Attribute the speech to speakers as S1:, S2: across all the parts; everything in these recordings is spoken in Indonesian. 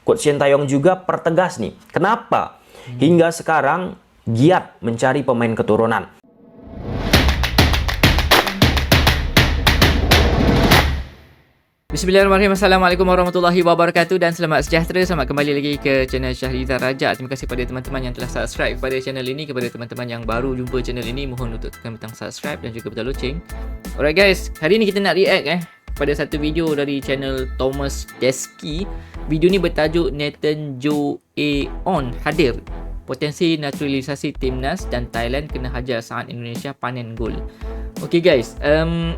S1: Coach Shin Tae-yong juga pertegas nih, kenapa hingga sekarang giat mencari pemain keturunan.
S2: Bismillahirrahmanirrahim. Assalamualaikum warahmatullahi wabarakatuh dan selamat sejahtera. Selamat kembali lagi ke channel Syahrizal Raja. Terima kasih kepada teman-teman yang telah subscribe kepada channel ini. Kepada teman-teman yang baru jumpa channel ini, mohon untuk tekan butang subscribe dan juga butang loceng. Alright guys, hari ni kita nak react pada satu video dari channel Thomas Deski. Video ni bertajuk Nathan Joaeon hadir. Potensi naturalisasi timnas dan Thailand kena hajar saat Indonesia panen gol. Okay guys,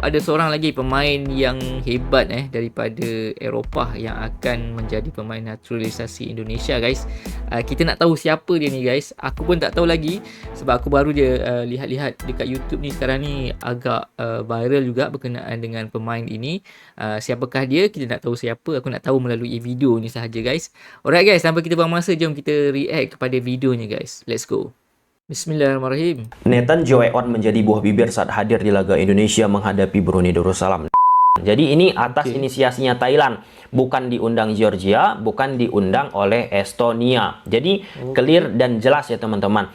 S2: ada seorang lagi pemain yang hebat daripada Eropah yang akan menjadi pemain naturalisasi Indonesia guys. Kita nak tahu siapa dia ni guys. Aku pun tak tahu lagi sebab aku baru je lihat-lihat dekat YouTube ni sekarang ni agak viral juga berkenaan dengan pemain ini. Siapakah dia? Kita nak tahu siapa. Aku nak tahu melalui video ni sahaja guys. Alright guys, tanpa kita buang masa, jom kita react kepada videonya guys. Let's go. Bismillahirrahmanirrahim.
S1: Nathan Joaeon menjadi buah bibir saat hadir di laga Indonesia menghadapi Brunei Darussalam. Jadi ini atas inisiasinya Thailand, bukan diundang Georgia, bukan diundang oleh Estonia. Jadi clear dan jelas ya teman-teman.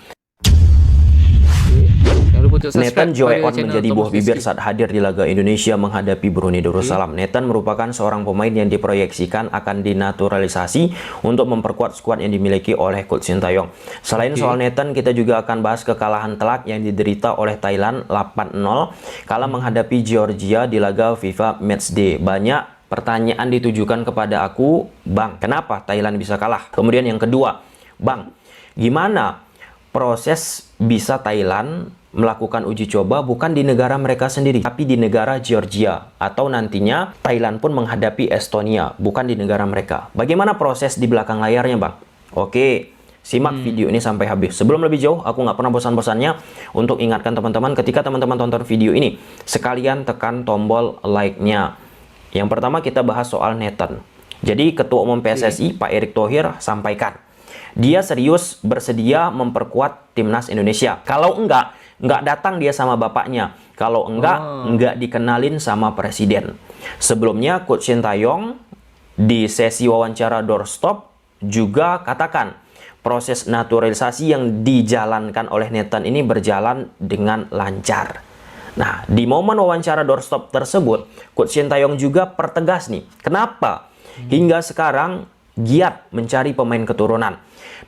S1: Nathan Joaeon menjadi buah bibir saat hadir di laga Indonesia menghadapi Brunei Darussalam. Nathan merupakan seorang pemain yang diproyeksikan akan dinaturalisasi untuk memperkuat skuad yang dimiliki oleh Coach Shin Tae-yong. Selain soal Nathan, kita juga akan bahas kekalahan telak yang diderita oleh Thailand 8-0 kala menghadapi Georgia di laga FIFA Matchday. Banyak pertanyaan ditujukan kepada aku, Bang, kenapa Thailand bisa kalah? Kemudian yang kedua, Bang, gimana proses bisa Thailand melakukan uji coba bukan di negara mereka sendiri, tapi di negara Georgia, atau nantinya Thailand pun menghadapi Estonia, bukan di negara mereka. Bagaimana proses di belakang layarnya, Bang? Oke, simak video ini sampai habis. Sebelum lebih jauh, aku nggak pernah bosan-bosannya untuk ingatkan teman-teman, ketika teman-teman tonton video ini, sekalian tekan tombol like-nya. Yang pertama kita bahas soal Nathan. Jadi Ketua Umum PSSI, Pak Erick Thohir, sampaikan dia serius bersedia memperkuat timnas Indonesia. Kalau enggak datang dia sama bapaknya. Kalau enggak dikenalin sama presiden. Sebelumnya Coach Shin Tae-yong di sesi wawancara doorstop juga katakan proses naturalisasi yang dijalankan oleh Nathan ini berjalan dengan lancar. Nah, di momen wawancara doorstop tersebut, Coach Shin Tae-yong juga pertegas nih, kenapa hingga sekarang giat mencari pemain keturunan.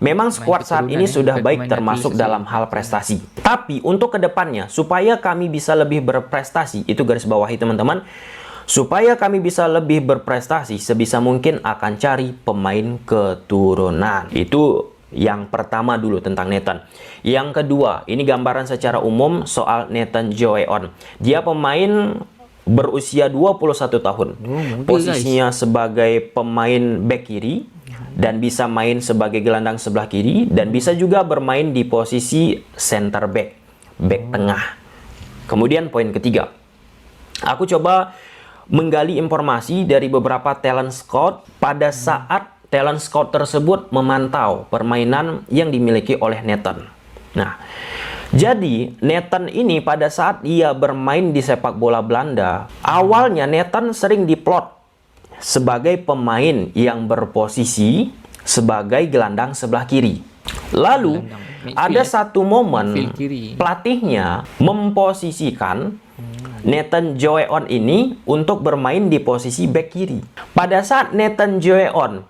S1: Memang skuad saat ini sudah baik termasuk dalam hal prestasi. Tapi untuk kedepannya, supaya kami bisa lebih berprestasi, itu garis bawahi teman-teman, supaya kami bisa lebih berprestasi, sebisa mungkin akan cari pemain keturunan. Itu yang pertama dulu tentang Nathan. Yang kedua, ini gambaran secara umum soal Nathan Joaeon. Dia pemain berusia 21 tahun. Posisinya sebagai pemain back kiri dan bisa main sebagai gelandang sebelah kiri dan bisa juga bermain di posisi center back, tengah. Kemudian poin ketiga, aku coba menggali informasi dari beberapa talent scout pada saat talent scout tersebut memantau permainan yang dimiliki oleh Nathan. Nah, jadi Nathan ini pada saat ia bermain di sepak bola Belanda, awalnya Nathan sering diplot sebagai pemain yang berposisi sebagai gelandang sebelah kiri. Lalu ada satu momen pelatihnya memposisikan Nathan Joaeon ini untuk bermain di posisi back kiri. Pada saat Nathan Joaeon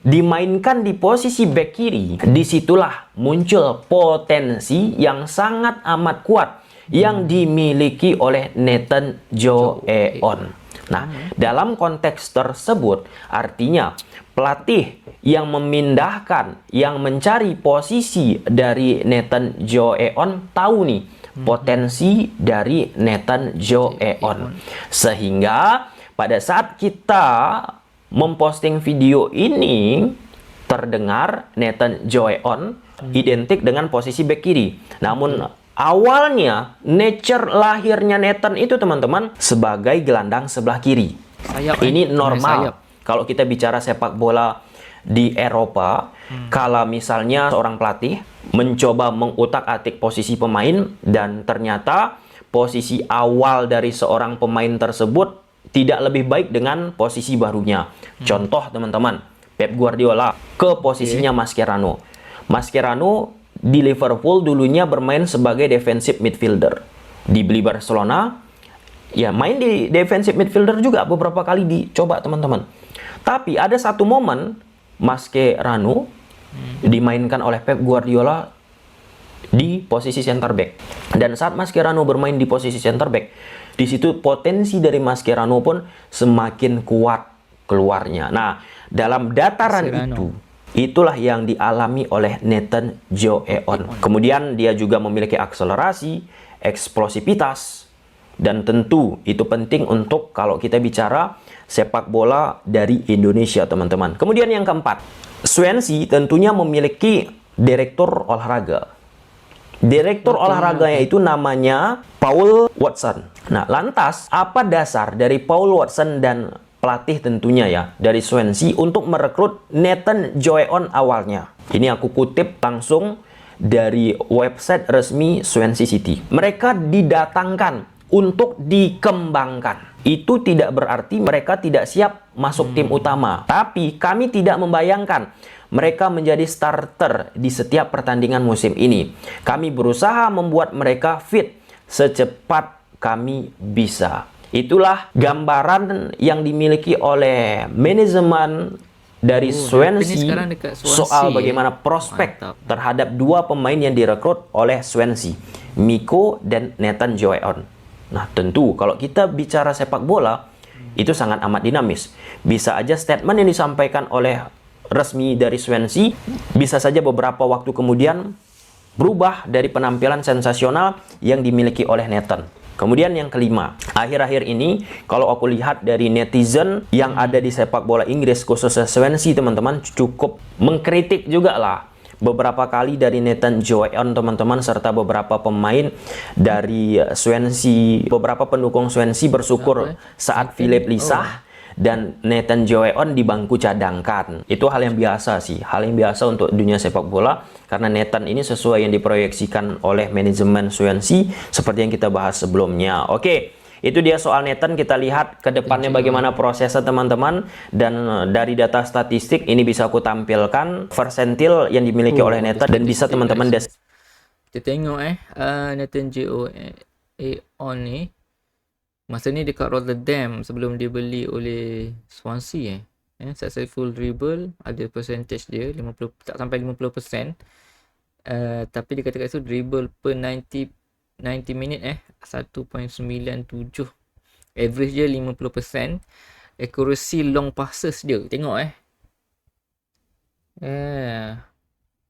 S1: dimainkan di posisi back kiri, disitulah muncul potensi yang sangat amat kuat yang dimiliki oleh Nathan Joaeon. Nah, dalam konteks tersebut, artinya pelatih yang memindahkan, yang mencari posisi dari Nathan Joaeon tahu nih potensi dari Nathan Joaeon. Sehingga pada saat kita memposting video ini, terdengar Nathan Joaeon identik dengan posisi back kiri. Namun awalnya nature lahirnya Nathan itu teman-teman sebagai gelandang sebelah kiri. Ini normal. Kalau kita bicara sepak bola di Eropa, kalau misalnya seorang pelatih mencoba mengutak-atik posisi pemain dan ternyata posisi awal dari seorang pemain tersebut tidak lebih baik dengan posisi barunya. Contoh teman-teman, Pep Guardiola ke posisinya Mascherano. Mascherano di Liverpool dulunya bermain sebagai defensive midfielder. Dibeli Barcelona, ya main di defensive midfielder juga beberapa kali dicoba teman-teman. Tapi ada satu momen Mascherano dimainkan oleh Pep Guardiola di posisi center back. Dan saat Mascherano bermain di posisi center back, di situ potensi dari Mascherano pun semakin kuat keluarnya. Nah, dalam dataran itulah yang dialami oleh Nathan Joeon. Kemudian dia juga memiliki akselerasi, eksplosivitas, dan tentu itu penting untuk kalau kita bicara sepak bola dari Indonesia, teman-teman. Kemudian yang keempat, Swansea tentunya memiliki direktur olahraga. Direktur olahraganya itu namanya Paul Watson. Nah, lantas apa dasar dari Paul Watson dan pelatih tentunya ya dari Swansea untuk merekrut Nathan Joeon awalnya? Ini aku kutip langsung dari website resmi Swansea City. Mereka didatangkan untuk dikembangkan. Itu tidak berarti mereka tidak siap masuk tim utama. Tapi kami tidak membayangkan mereka menjadi starter di setiap pertandingan musim ini. Kami berusaha membuat mereka fit secepat kami bisa. Itulah gambaran yang dimiliki oleh manajemen dari Swansea soal bagaimana prospek terhadap dua pemain yang direkrut oleh Swansea, Miko dan Nathan Joeon. Nah, tentu kalau kita bicara sepak bola itu sangat amat dinamis. Bisa aja statement yang disampaikan oleh resmi dari Swansea bisa saja beberapa waktu kemudian berubah dari penampilan sensasional yang dimiliki oleh Nathan. Kemudian yang kelima, akhir-akhir ini kalau aku lihat dari netizen yang ada di sepak bola Inggris khususnya Swansea, teman-teman, cukup mengkritik juga lah beberapa kali dari Nathan Joeon, teman-teman, serta beberapa pemain dari Swansea. Beberapa pendukung Swansea bersyukur saat Philip Lisah dan Nathan Joeon di bangku cadangkan. Itu hal yang biasa sih, hal yang biasa untuk dunia sepak bola, karena Nathan ini sesuai yang diproyeksikan oleh manajemen Swansea seperti yang kita bahas sebelumnya. Oke, itu dia soal Nathan. Kita lihat ke depannya bagaimana prosesnya, teman-teman. Dan dari data statistik ini bisa aku tampilkan persentil yang dimiliki oleh Nathan, dan bisa teman-teman
S2: kita tengok Nathan Joeon ni masa ni dekat Rotterdam sebelum dia beli oleh Swansea successful dribble, ada percentage dia 50, tak sampai 50%. Tapi dia kata kat situ dribble per 90 minit 1.97, average dia 50%. Accuracy long passes dia, tengok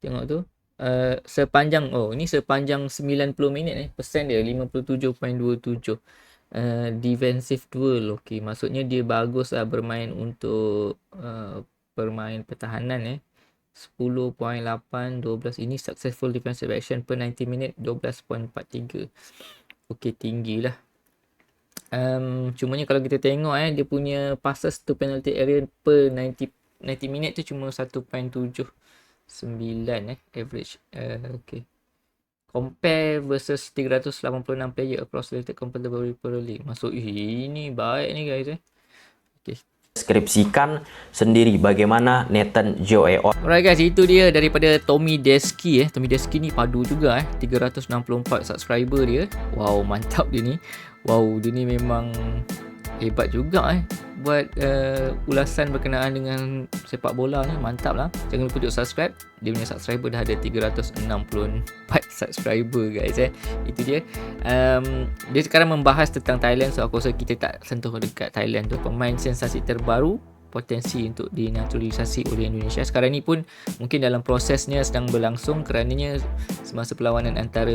S2: tengok tu, sepanjang ini sepanjang 90 minit persen dia 57.27. Defensive duel, okey, maksudnya dia bagus lah bermain untuk bermain pertahanan 10.8, 12. Ini successful defensive action per 90 minit 12.43. Okey, tinggi lah. Cumanya kalau kita tengok dia punya passes to penalty area per 90 minit tu cuma 1.79 average. Okey. Compare versus 386 player across related comparatively. Masuk ini baik ni guys Okay.
S1: Deskripsikan sendiri bagaimana Nathan Joeon.
S2: Alright guys, itu dia daripada Tommy Deski Tommy Deski ni padu juga 364 subscriber dia. Wow, mantap dia ni. Wow, dia ni memang hebat juga buat ulasan berkenaan dengan sepak bola ni. Mantap lah. Jangan lupa untuk subscribe. Dia punya subscriber dah ada 364 subscriber guys Itu dia. Dia sekarang membahas tentang Thailand, so aku rasa kita tak sentuh dekat Thailand tu. Pemain sensasi terbaru, potensi untuk dinaturalisasi oleh Indonesia. Sekarang ni pun mungkin dalam prosesnya sedang berlangsung, kerananya semasa perlawanan antara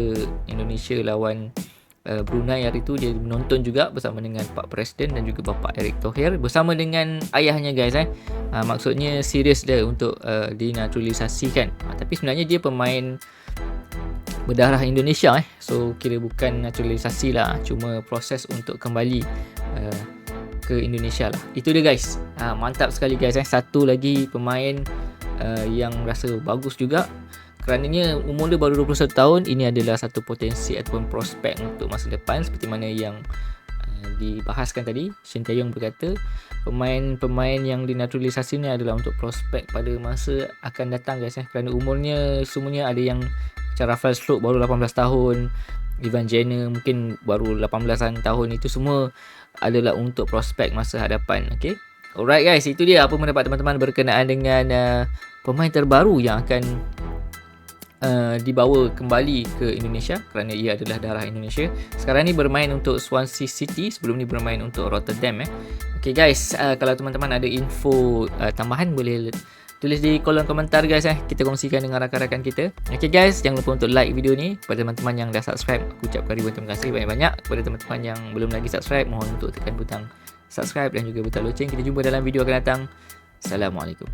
S2: Indonesia lawan Brunei hari tu, dia menonton juga bersama dengan Pak Presiden dan juga Bapak Erick Thohir bersama dengan ayahnya guys maksudnya serius dia untuk dinaturalisasikan. Tapi sebenarnya dia pemain berdarah Indonesia so kira bukan naturalisasi lah, cuma proses untuk kembali ke Indonesia lah. Itu dia guys. Mantap sekali guys Satu lagi pemain yang rasa bagus juga. Kerananya umur dia baru 21 tahun. Ini adalah satu potensi ataupun prospek untuk masa depan, seperti mana yang dibahaskan tadi. Shin Tae-yong berkata pemain-pemain yang dinaturalisasi ni adalah untuk prospek pada masa akan datang guys kerana umurnya semuanya ada yang macam Rafael Struck baru 18 tahun, Ivan Jenner mungkin baru 18 tahun, itu semua adalah untuk prospek masa hadapan. Okay, alright guys, itu dia apa pendapat teman-teman berkenaan dengan pemain terbaru yang akan dibawa kembali ke Indonesia kerana ia adalah darah Indonesia. Sekarang ni bermain untuk Swansea City, sebelum ni bermain untuk Rotterdam. Okay guys, kalau teman-teman ada info tambahan boleh tulis di kolom komentar guys. Kita kongsikan dengan rakan-rakan kita. Okay guys, jangan lupa untuk like video ni. Kepada teman-teman yang dah subscribe, aku ucapkan ribuan terima kasih banyak-banyak. Kepada teman-teman yang belum lagi subscribe, mohon untuk tekan butang subscribe dan juga butang loceng. Kita jumpa dalam video akan datang. Assalamualaikum.